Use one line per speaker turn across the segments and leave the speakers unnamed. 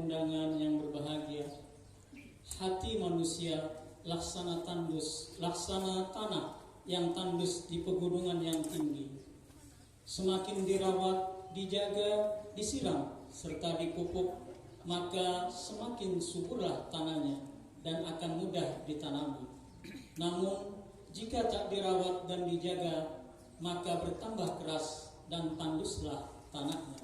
undangan yang berbahagia. Hati manusia laksana tanah yang tandus di pegunungan yang tinggi. Semakin dirawat, dijaga, disiram, serta dipupuk, maka semakin suburlah tanahnya dan akan mudah ditanami. Namun, jika tak dirawat dan dijaga, maka bertambah keras dan tanduslah tanahnya.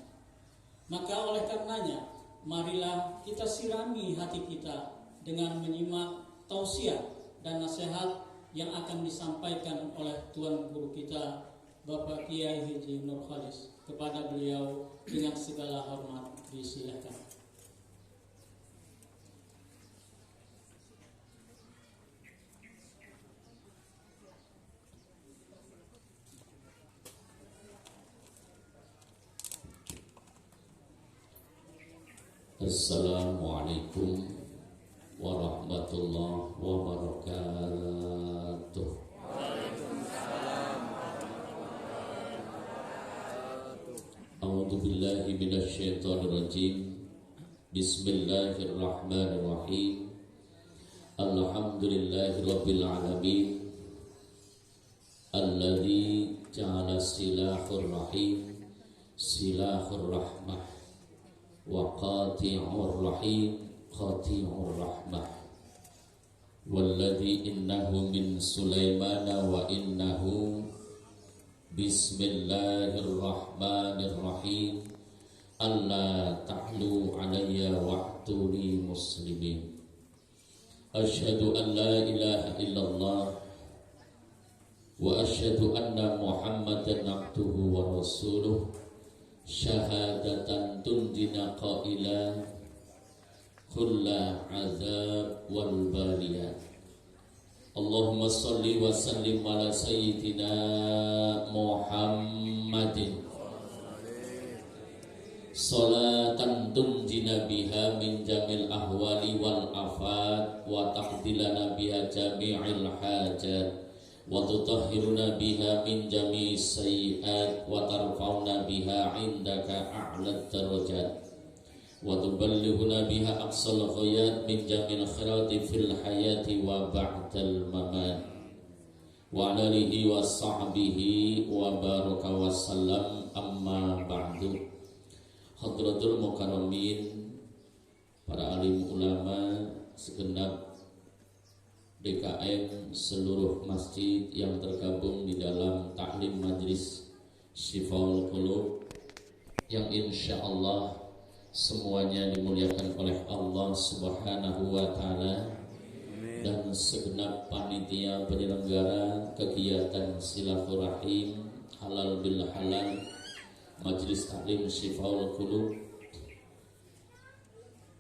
Maka oleh karenanya, marilah kita sirami hati kita dengan menyimak tausiah dan nasihat yang akan disampaikan oleh Tuan Guru kita, Bapak Kiai Haji Nur Khalis. Kepada beliau dengan segala hormat disilakan.
Assalamualaikum warahmatullahi wabarakatuh. A'udzu billahi minasyaitonir rajim. Bismillahirrahmanirrahim. Alhamdulillahirabbil alamin. Alladzi ja'ala silahur rahim silahur rahmah wa qati'ur rahim qati'ur rahmah. Walladzi innahu min Sulaimana wa innahu bismillahirrahmanirrahim. Alla ta'lu alayya wa'tuni muslimin. Asyhadu an la ilaha illallah wa asyhadu anna Muhammadan abduhu wa rasuluh. Syahadatan tundina qaila kulla azab wal baliyah. Allahumma salli wa sallim ala sayyidina Muhammadin salatan tunjina biha min jamil ahwali wal afat wa tahdilana biha jami'il hajat wa tutahhiruna biha min jami'is sayyi'at wa tarfa'una biha 'indaka a'la darajat wa tuballighuna biha aqsal ghayat min jamil khairati fil hayati wa ba'dal mamat wa 'ala alihi wa sahbihi wa baraka wa sallam. Amma ba'du. Hadratul mukarramin, para alim ulama segenap DKM, seluruh masjid yang tergabung di dalam taklim majlis Syifaul Qulub yang insyaallah semuanya dimuliakan oleh Allah Subhanahu wa taala, dan segenap panitia penyelenggara kegiatan silaturahim halal bil halal majlis taklim Syifaul Qulub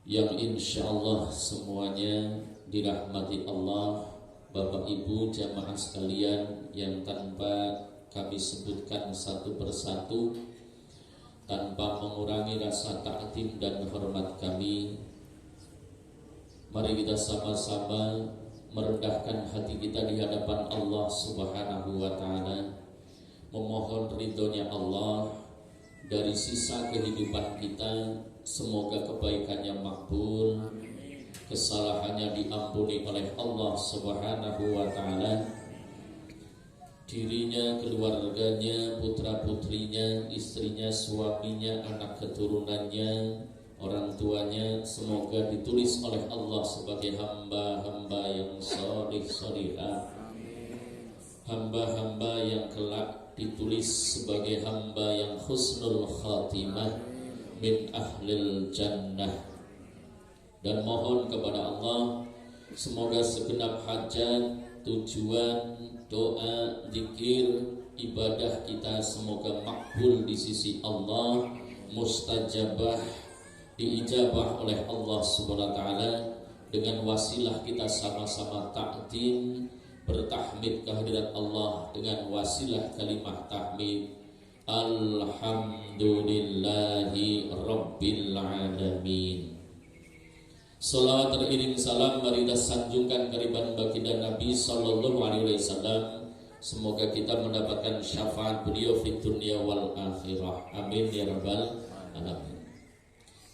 yang insyaallah semuanya dirahmati Allah, Bapak Ibu jamaah sekalian yang tanpa kami sebutkan satu persatu, tanpa mengurangi rasa ta'zim dan hormat kami. Mari kita sama-sama merendahkan hati kita di hadapan Allah Subhanahu wa taala, memohon ridhonya Allah dari sisa kehidupan kita. Semoga kebaikannya makbul, kesalahannya diampuni oleh Allah Subhanahu wa taala. Dirinya, keluarganya, putra-putrinya, istrinya, suaminya, anak keturunannya, orang tuanya, semoga ditulis oleh Allah sebagai hamba-hamba yang sholih-sholihah, hamba-hamba yang kelak ditulis sebagai hamba yang husnul khatimah min ahlil jannah. Dan mohon kepada Allah semoga segenap hajat, tujuan, doa, zikir, ibadah kita semoga makbul di sisi Allah, mustajabah, diijabah oleh Allah Subhanahu wa taala. Dengan wasilah kita sama-sama ta'zim, bertahmid kehadirat Allah dengan wasilah kalimah tahmid, alhamdulillahi rabbil alamin. Salawat teriring salam mari kita sanjungkan keriban baginda Nabi sallallahu alaihi wasallam. Semoga kita mendapatkan syafaat beliau di dunia wal akhirah. Amin ya rabbal alamin.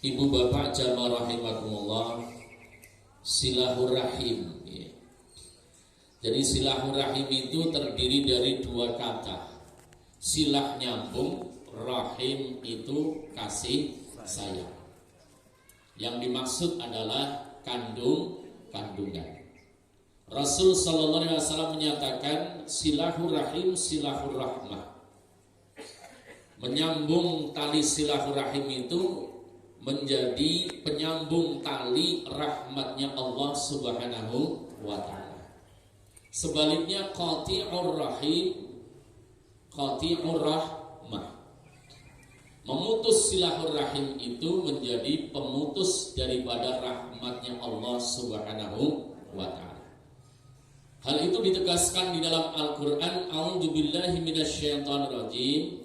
Ibu bapak jamaah rahimakumullah, silahurrahim ya. Jadi silahurrahim itu terdiri dari dua kata. Silah nyambung, rahim itu kasih sayang. Yang dimaksud adalah kandungan. Rasul sallallahu alaihi wasallam menyatakan silahurrahim silahurrahmah. Menyambung tali silahurrahim itu menjadi penyambung tali rahmatnya Allah Subhanahu wa ta'ala. Sebaliknya qati'ur rahim, qati'ur rahmah. Memutus silahurrahim itu menjadi pemutus daripada rahmatnya Allah Subhanahu wa ta'ala. Hal itu ditegaskan di dalam Al-Qur'an, a'udzubillahi minasyaitonirrajim.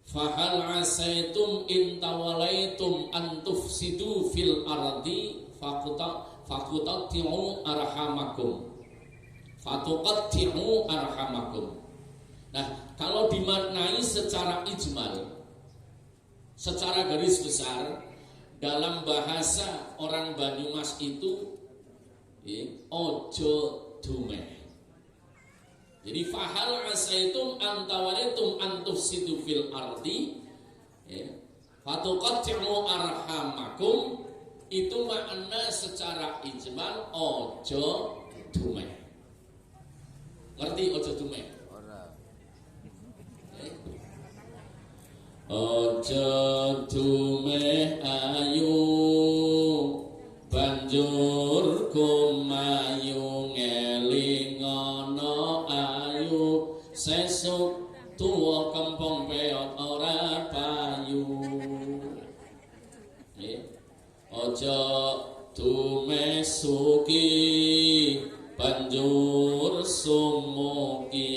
Fahal asaitum in tawalaitum an tufsidu fil ardi faqutati'u arhamakum. Fatuqatti'u arhamakum. Nah, kalau dimaknai secara ijmal, secara garis besar, dalam bahasa orang Banyumas itu ojo dumeh. Jadi fahal asaitum antawaritum antufsidu fil ardi fatuqatti'u arhamakum, itu makna secara ijmal ojo dumeh. Ngerti ojo dumeh? Ojo dumeh ayu banjur kumayu ngelingono ayu sesuk tuwa kempong peot ora payu. Ojo dumeh suki banjur sumuki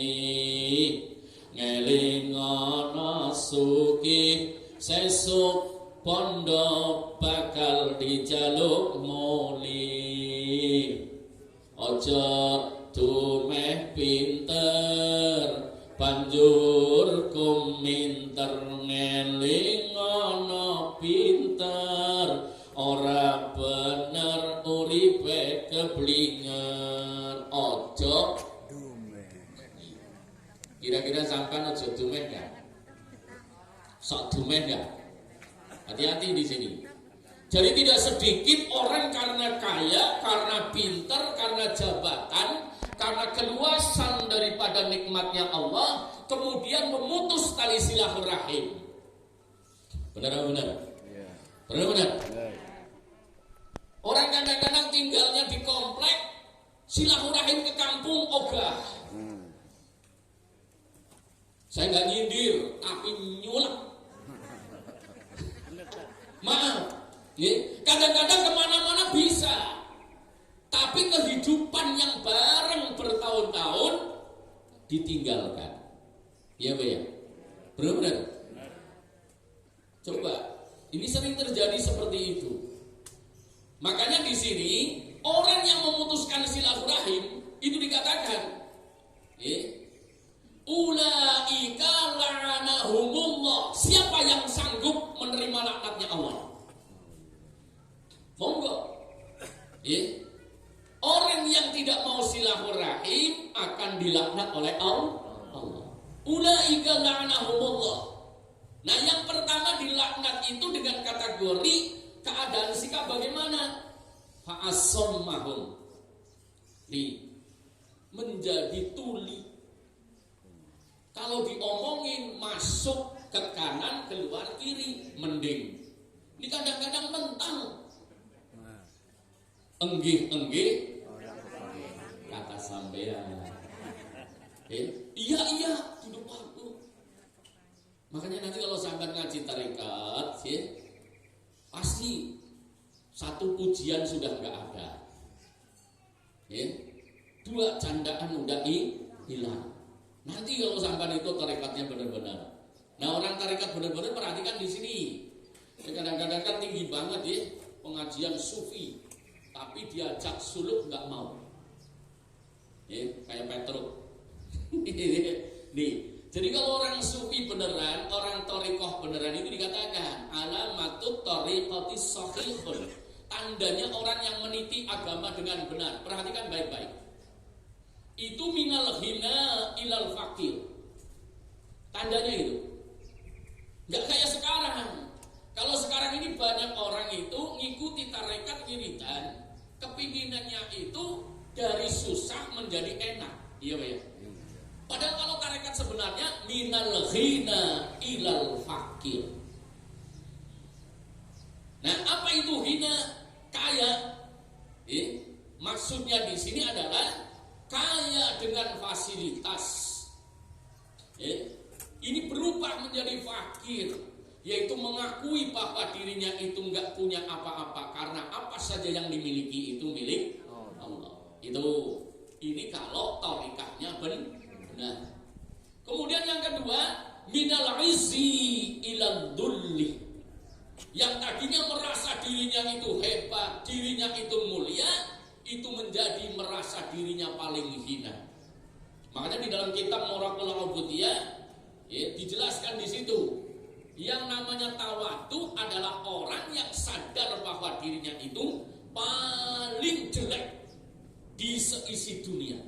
ngelingono suki sesuk pondok bakal dijaluk muli. Ojo dumeh pinter banjur kuminter ngelingono pinter ora bener uripe keblinger. Ojo dumeh. Kira-kira sampean ojo dumeh gak? Sok dumeh gak? Hati-hati di sini. Jadi tidak sedikit orang karena kaya, karena pintar, karena jabatan, karena keluasan daripada nikmatnya Allah, kemudian memutus tali silaturahim. Benar-benar? Benar-benar? Orang kadang-kadang tinggalnya di komplek, silaturahim ke kampung ogah. Saya nggak nyindir, tapi nyulak. Maaf, kadang-kadang kemana-mana bisa, tapi kehidupan yang bareng bertahun-tahun ditinggalkan. Iya Pak ya? Benar-benar? Coba, ini sering terjadi seperti itu. Makanya di sini orang yang memutuskan silaturahim itu dikatakan, ulaika la'anahumullah. Siapa yang sanggup menerima laknatnya Allah? Monggo. Orang yang tidak mau silaturahim akan dilaknat oleh Allah. Ulaika la'anahumullah. Nah, yang pertama dilaknat itu dengan kategori keadaan sikap bagaimana? Fa'asammahum. Menjadi tuli. Kalau diomongin masuk ke kanan, keluar kiri, mending. Ini kadang-kadang mentang. Enggih, kata sampean. Iya, hidup aku. Makanya nanti kalau sampean ngaji tarekat, pasti satu pujian sudah nggak ada. Dua candaan udah hilang. Nanti kalau sampai itu tarekatnya benar-benar. Nah, orang tarekat benar-benar perhatikan di sini. Kadang-kadang kan tinggi banget pengajian sufi, tapi diajak suluk nggak mau. Kayak Petruk. Nih, Jadi kalau orang sufi beneran, orang thariqah beneran itu dikatakan alamatut thariqatis sahihun. Tandanya orang yang meniti agama dengan benar. Perhatikan baik-baik. Itu minal hina ilal fakir. Tandanya itu. Enggak kayak sekarang. Kalau sekarang ini banyak orang itu ngikuti tarekat wiridan, kepinginannya itu dari susah menjadi enak. Iya Pak ya? Padahal kalau tarekat sebenarnya minal hina ilal fakir. Nah, apa itu hina? Kaya. Maksudnya di sini adalah kaya dengan fasilitas. Ini berubah menjadi fakir, yaitu mengakui bahwa dirinya itu enggak punya apa-apa karena apa saja yang dimiliki itu milik Allah. Ini kalau tarekatnya benar. Kemudian yang kedua, minal izzi ilal dulli. Yang tadinya merasa dirinya itu hebat, dirinya itu mulia, itu menjadi merasa dirinya paling hina. Makanya di dalam kitab Muraqabah Ubudiyah dijelaskan di situ, yang namanya tawadu adalah orang yang sadar bahwa dirinya itu paling jelek di seisi dunia.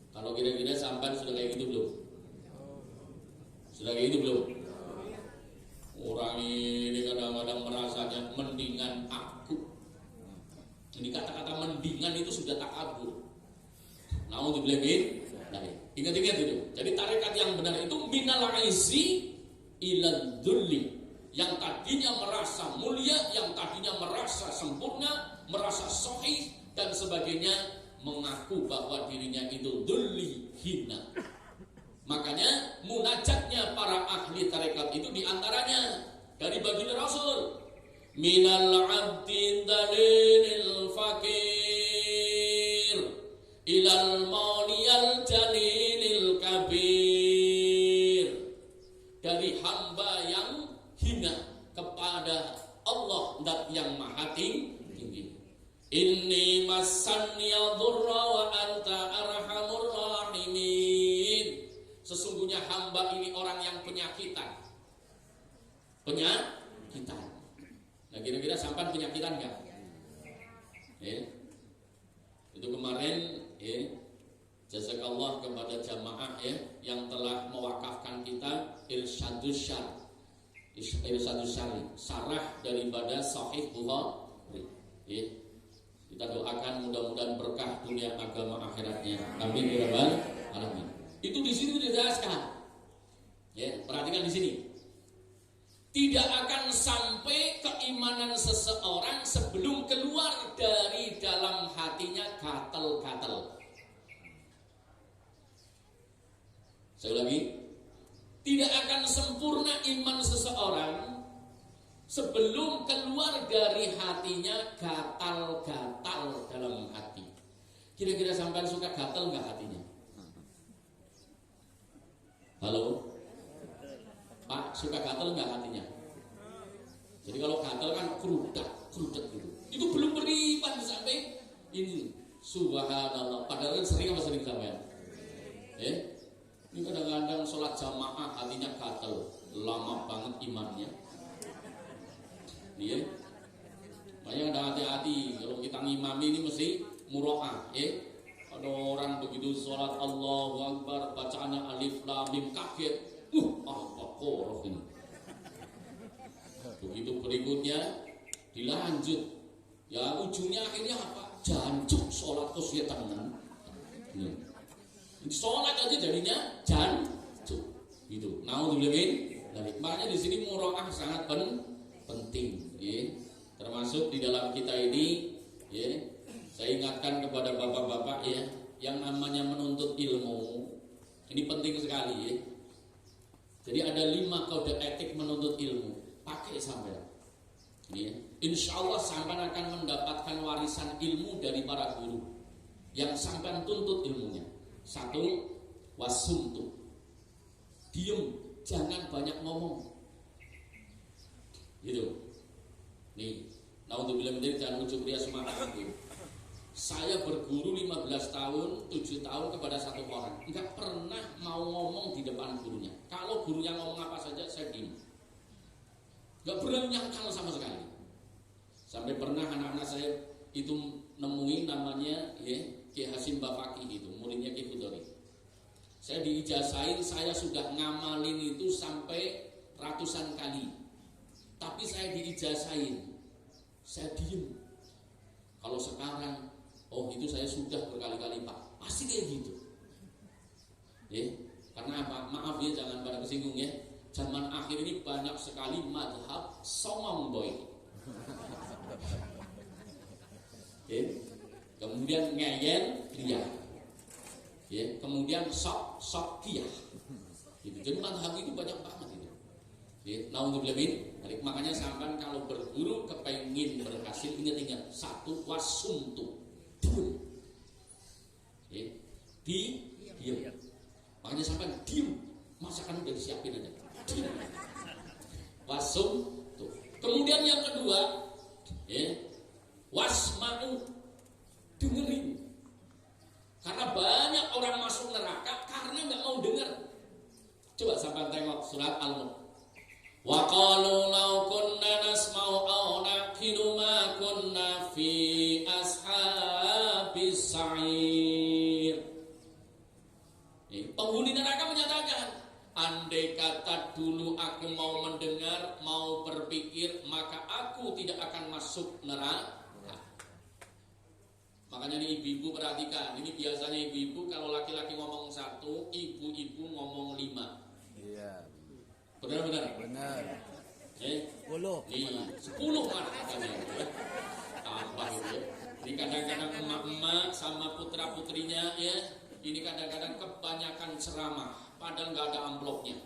Kalau kira-kira sampai sudah kayak gitu belum? Sudah kayak gitu belum? Orang ini kadang-kadang merasanya mendingan aku. Ini kata-kata mendingan itu sudah takabur. Nah, dibelemin. Nah, ingat-ingat itu. Jadi tarekat yang benar itu minal izzi ilal dzulli. Yang tadinya merasa mulia, yang tadinya merasa sempurna, merasa sahih dan sebagainya, mengaku bahwa dirinya itu dzulli, hina. Makanya munajatnya para ahli tarekat itu diantaranya dari baginda Rasul, minal abdi dalilil fakir ilal mauliyal jalilil kabir. Dari hamba yang hina kepada Allah dan yang maha tinggi. Inni massanni dhurra wa anta arhamur rahimin. Sesungguhnya hamba ini orang yang penyakitan. Nah, kira-kira sampai penyakitan enggak? Itu kemarin jazakallah kepada jamaah yang telah mewakafkan kita Irsyadus Syari, sarah daripada Sahih Bukhari. Kita doakan mudah-mudahan berkah dunia agama akhiratnya. Amin ya rabbal alamin. Itu di sini dijelaskan. Perhatikan di sini. Tidak akan sampai keimanan seseorang sebelum keluar dari dalam hatinya gatal-gatal. Saya ulangi, tidak akan sempurna iman seseorang sebelum keluar dari hatinya gatal-gatal dalam hati. Kira-kira sampai suka gatal nggak hatinya? Halo? Pak, suka gatal nggak hatinya? Jadi kalau gatal kan kerudak gitu. Itu belum beriman sampai ini. Subhanallah. Padahal sering apa sering sampean? Ini kadang-kadang sholat jamaah hatinya gatal, lama banget imannya. Makanya ada hati-hati kalau kita ngimami ini mesti muro'ah. Ada orang begitu sholat Allahu Akbar, bacaannya alif lam mim kaget. Apa koroh ini? Begitu berikutnya dilanjut. Ya ujungnya akhirnya apa? Jancuk sholat kesyaitan. Sholat aja jadinya jancuk. Gitu. Makanya di sini muro'ah sangat penting. Termasuk di dalam kita ini, saya ingatkan kepada bapak-bapak yang namanya menuntut ilmu. Ini penting sekali. Jadi ada 5 kode etik menuntut ilmu. Pakai sampai. Insya Allah sampai akan mendapatkan warisan ilmu dari para guru yang sampai tuntut ilmunya. 1, wasumtu. Diem, jangan banyak ngomong. Gitu. Nih, naudzubillah jangan ujub ria semangat itu. Saya berguru 15 tahun, 7 tahun kepada satu orang. Enggak pernah mau ngomong di depan gurunya. Kalau gurunya ngomong apa saja, saya diam. Enggak pernah nyangkal sama sekali. Sampai pernah anak-anak saya itu nemuin namanya Ki Hasim Bafaki itu, muridnya Ki Khudori. Saya diijazahin, saya sudah ngamalin itu sampai ratusan kali. Tapi saya diijazahin, saya diem. Kalau sekarang, itu saya sudah berkali-kali Pak, pasti kayak gitu. Karena apa? Maaf ya, jangan pada kesinggung ya. Zaman akhir ini banyak sekali madhab somong boy. Kemudian ngeyel dia, kemudian sok dia. Jadi madhab itu banyak banget itu. Nah untuk lebih, makanya sampai kalau berguru kepengin berhasil, ingat-ingat satu, wasuntu, diam. Makanya sampai diam, masakan udah disiapin aja. Diam. Wasuntu. Kemudian yang kedua, wasma'u, dengerin. Karena banyak orang masuk neraka karena nggak mau dengar. Coba sampai tengok surat Al-Mulk. Wa qalu law kunna nasma'u aw naqilu ma kunna fi ashabis sa'ir. Penghuni neraka menyatakan, andai kata dulu aku mau mendengar, mau berpikir, maka aku tidak akan masuk neraka. Makanya nih ibu-ibu perhatikan, ini biasanya ibu-ibu kalau laki-laki ngomong 1, ibu-ibu ngomong 5.
Iya.
Benar-benar?
Benar.
10 mana katanya ya. Tambah itu. Ini kadang-kadang emak-emak sama putra-putrinya ya, ini kadang-kadang kebanyakan ceramah, padahal nggak ada amplopnya.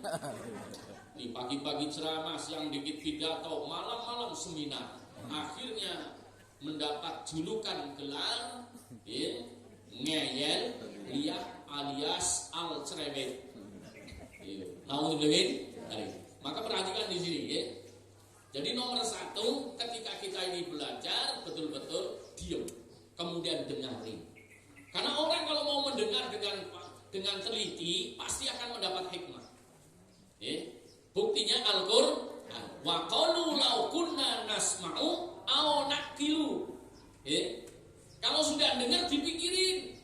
Nih pagi-pagi ceramah, siang dikit pidato, malam-malam seminar. Akhirnya mendapat julukan gelar ngeyel liah alias al cerewet. Maka perhatikan di sini ya. Jadi nomor 1, ketika kita ini belajar betul-betul diam, kemudian dengarin. Karena orang kalau mau mendengar dengan teliti pasti akan mendapat hikmah. Buktinya Al-Qur'an. Wa qalu law kunna nasma'u aw naqilu. Kalau sudah dengar dipikirin.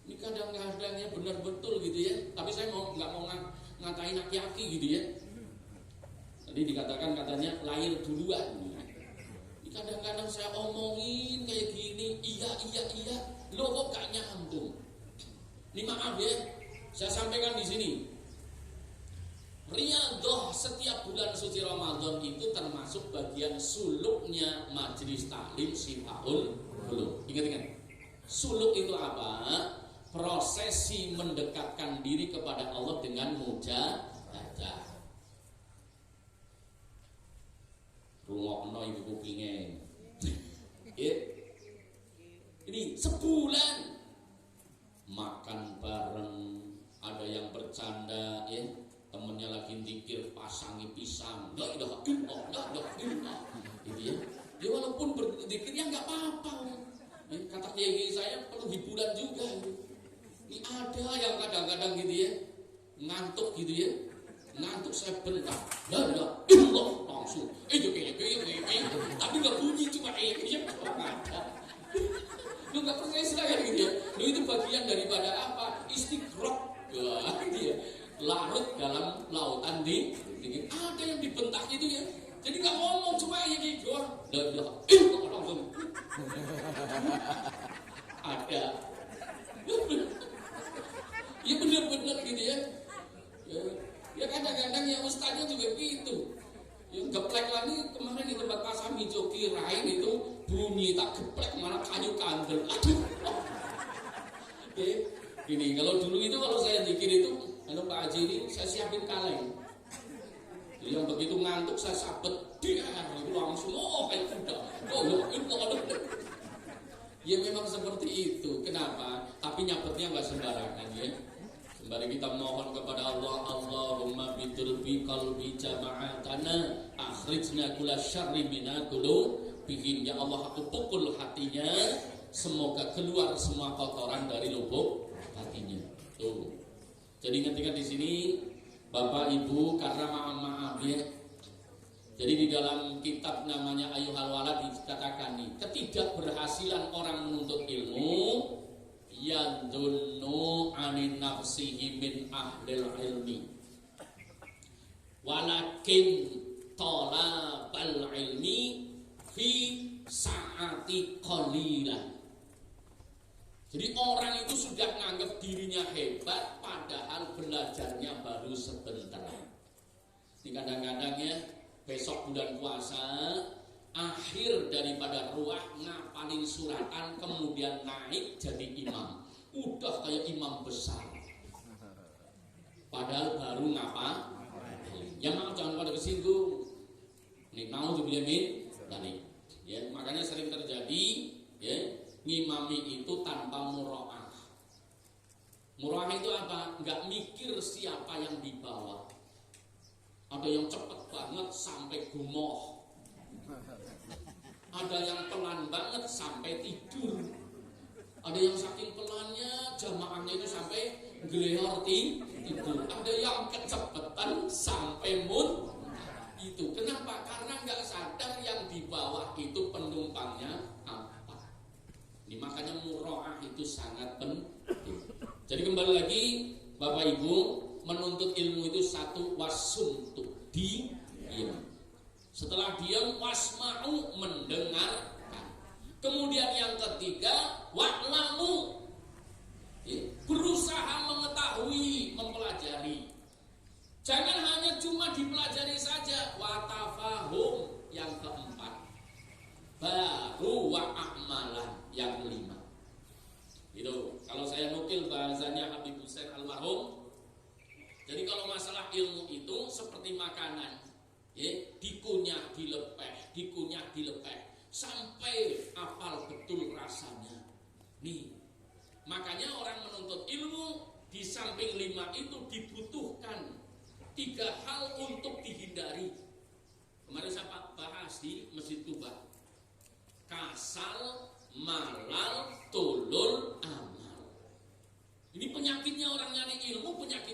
Ini kadang-kadang ya benar betul gitu ya. Tapi saya nggak mau ngatain aki-aki gitu ya. Tadi dikatakan katanya lahir duluan. Ini kadang-kadang saya omongin kayak gini, iya, lo kok gak nyambung. Ini maaf ya, saya sampaikan di sini. Riyadhah setiap bulan suci Ramadan itu termasuk bagian suluknya majelis taklim Syifaul Ulum. Ingat-ingat. Suluk itu apa? Prosesi mendekatkan diri kepada Allah dengan mujahadah. Rungokno ibu kupinge. Ini sebulan makan bareng, ada yang bercanda ya. Temennya lagi zikir pasangi pisang, la ilaha illallah, gitu ya. Ya walaupun berzikirnya nggak apa-apa. Kata kiai saya perlu hiburan juga. Ini ada yang kadang-kadang gitu ya, ngantuk gitu ya, ngantuk saya bentak, la ilaha illallah langsung, tapi nggak bunyi cuma ada. Lu nggak percaya silakan gitu ya. Lu itu bagian daripada apa? Istiqroh, gitu ya. Larut dalam lautan dingin. Ada yang dibentak itu ya. Jadi nggak ngomong cuma gitu doang. Langsung. Ada. Ya benar-benar gitu ya. Ya kadang-kadang ya ustaznya juga gitu. Yang geplek lagi kemarin di tempat pasar hijau kirain itu bunyi tak geplek malah kayu kandel. Aduh. Gini, kalau dulu itu kalau saya zikir itu, Pak Haji ini saya siapin kaleng. Jadi yang begitu ngantuk saya sabet dia langsung kayak kuda. Ya memang seperti itu. Kenapa? Tapi nyabetnya nggak sembarangan ya. Sembari kita mohon kepada Allah, Allahumma bidurbi qalbi jama'atana akhrijna kulla syarri minal qulub bihin. Ya Allah, aku pukul hatinya semoga keluar semua kotoran dari lubuk hatinya. Tuh. Jadi ketika di sini Bapak Ibu, karena maaf ya. Jadi di dalam kitab namanya Ayyuhal Walad dikatakan nih, ketidakberhasilan orang menuntut ilmu yadunnu anin nafsihi min ahlil ilmi walakin talabal ilmi fi saati qalilah. Jadi orang itu sudah menganggap dirinya hebat padahal belajarnya baru sebentar. Di kadang-kadang ya, besok bulan puasa, akhir daripada ruah ngapalin suratan, kemudian naik jadi imam. Udah kayak imam besar. Padahal baru ngapa? Ya maaf, jangan pada kesinggung. Nih mau dibilang tadi. Ya, makanya sering terjadi ya, ngimami itu tanpa muraah. Muraah itu apa? Enggak mikir siapa yang di bawah. Ada yang cepet banget sampai gumoh. Ada yang pelan banget sampai tidur. Ada yang saking pelannya jamaahnya itu sampai geleor tidur. Ada yang kecepetan sampai itu. Kenapa? Karena nggak sadar yang di bawah itu penumpangnya apa. Ini makanya muraah itu sangat penting. Jadi kembali lagi Bapak Ibu, menuntut ilmu itu satu wasuntuk, diam. Setelah diam wasma'u, mendengarkan. Kemudian yang ketiga wa'lamu, berusaha mengetahui, mempelajari. Jangan hanya cuma dipelajari saja. Watafahum, yang keempat. Baru wa'amalan, yang kelima. Gitu. Kalau saya nukil bahasanya Habib Hussein almarhum. Jadi kalau masalah ilmu itu seperti makanan, ya, dikunyah dilepeh sampai apal betul rasanya. Nih, makanya orang menuntut ilmu di samping 5 itu dibutuhkan 3 hal untuk dihindari. Kemarin saya bahas di Masjid Tuba. Kasal, malal, tulul, amal. Ini penyakitnya orang nyari ilmu, penyakit